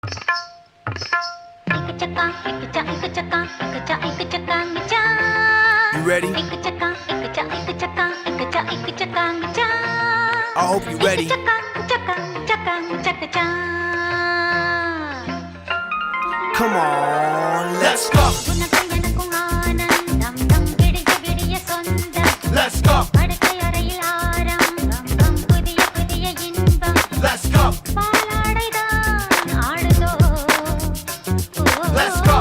You ready? I hope you ready. Come on, let's go. Let's go. Let's go. Let's go. Let's go.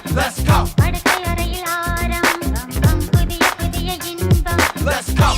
Let's go. Let's go.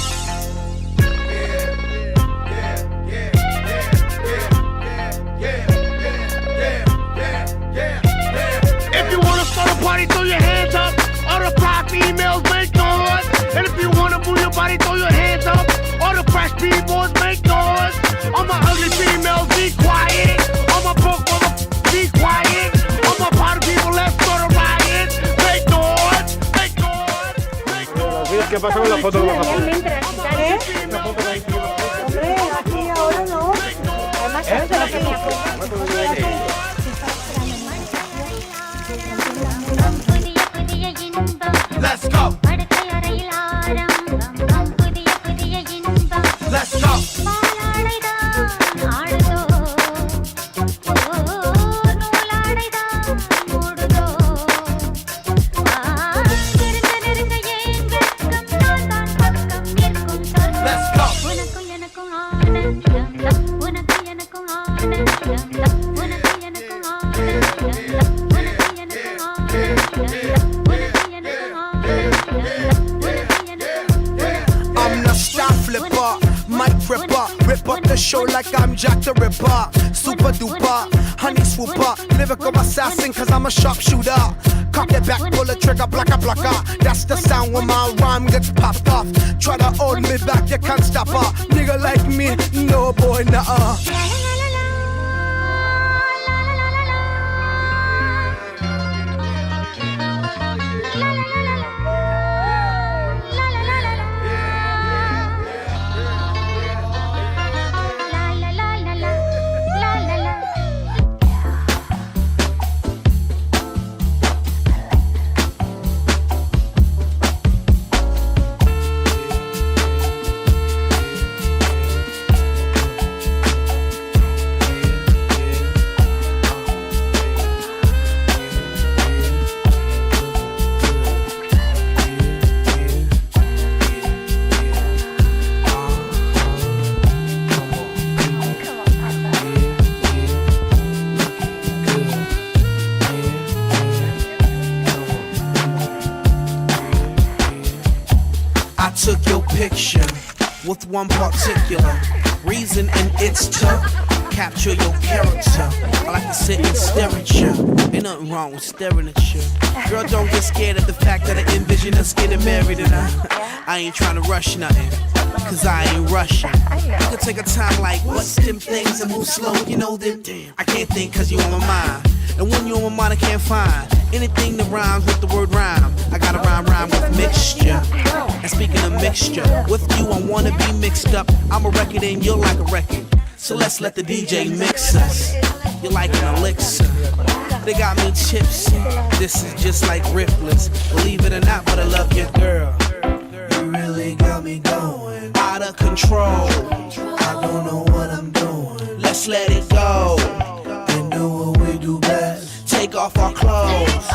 If you wanna start a party, throw your hands up. All the fly females make noise. And if you wanna move your body, throw your hands up. All the fresh b-boys make noise. All my ugly females, be quiet. All my broke motherfuckers, be quiet. All my party people, let's start a riot. Make noise, make noise, make noise. ¿Qué pasa con la foto? Realmente la chica, ¿eh? Hombre, aquí ahora no. Además, ¿sabes de lo que Let's go. Let's go. Let's go. I'm the star flipper, mic ripper, rip up the show like I'm Jack the Ripper. Super duper, honey swooper, lyrical assassin cause I'm a sharpshooter. Cock it back, pull the trigger, blocka blocka. That's the sound when my rhyme gets popped off. Try to hold me back, you can't stop her. Nigga like me, no boy, nuh-uh. I took your picture with one particular reason, and it's to capture your character. I like to sit and stare at you. Ain't nothing wrong with staring at you. Girl, don't get scared of the fact that I envision us getting married, and I ain't trying to rush nothing, cause I ain't rushing. You can take a time like, what's them things and move slow, you know them. Damn, I can't think cause you on my mind. And when you on my mind, I can't find anything that rhymes with the word rhyme. I gotta rhyme with mixture. And speaking of mixture, with you I wanna be mixed up. I'm a record and you're like a record. So let's let the DJ mix us. You're like an elixir. They got me tipsy. This is just like Ripley's. Believe it or not, but I love your girl. You really got me going out of control. I don't know what I'm doing. Let's let it go and do what we do best. Take off our clothes.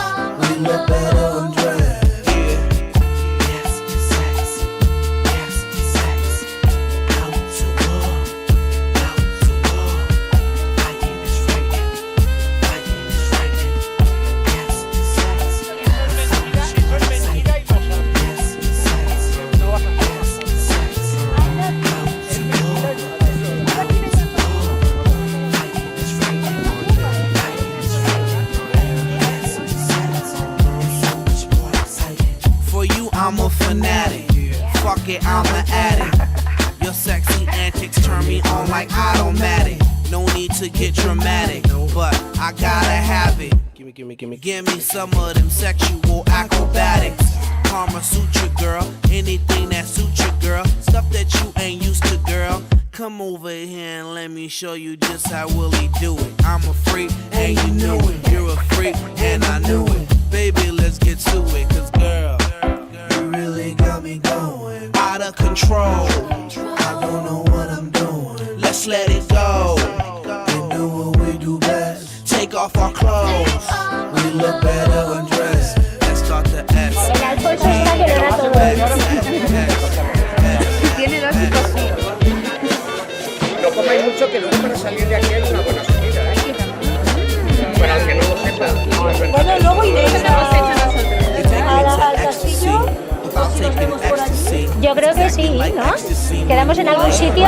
We look better undressed. need to get dramatic, but I gotta have it. Give me some of them sexual acrobatics. Karma Sutra, girl. Anything that suits you, girl. Stuff that you ain't used to, girl. Come over here and let me show you just how Willie do it. I'm a freak and you knew it. You're a freak and I knew it. Baby, let's get to it. Cause girl, you really got me going out of control. I don't know what I'm doing. Let's let it go and do what we do best. Take off our clothes. We look better undressed. Let's start the S. El Alfonso está que le da todo. Tiene dos hijos. No comáis mucho, que luego para salir de aquí hay una buena subida, ¿eh? Para el que no lo sepa, no es verdad. Bueno, luego iréis Al castillo. Yo creo que sí, ¿no? ¿Quedamos en algún sitio?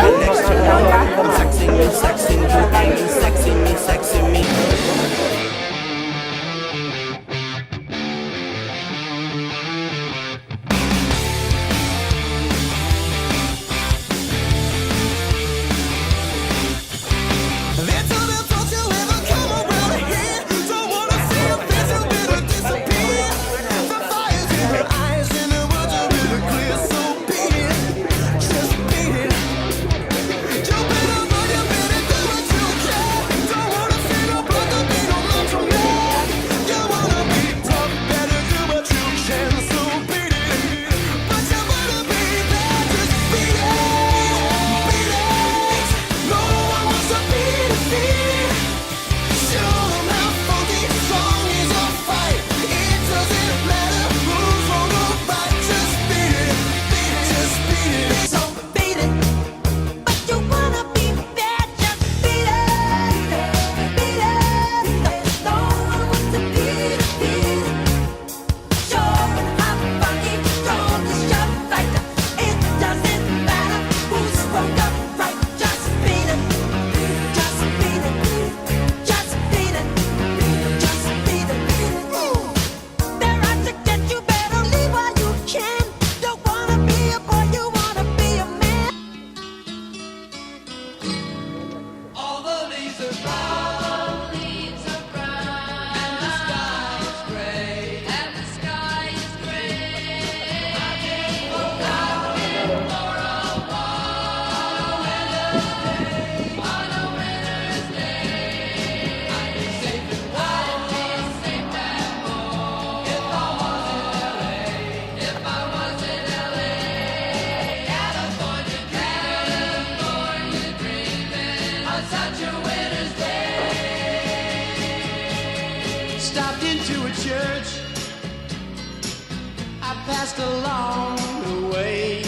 Stopped into a church. I passed along the way.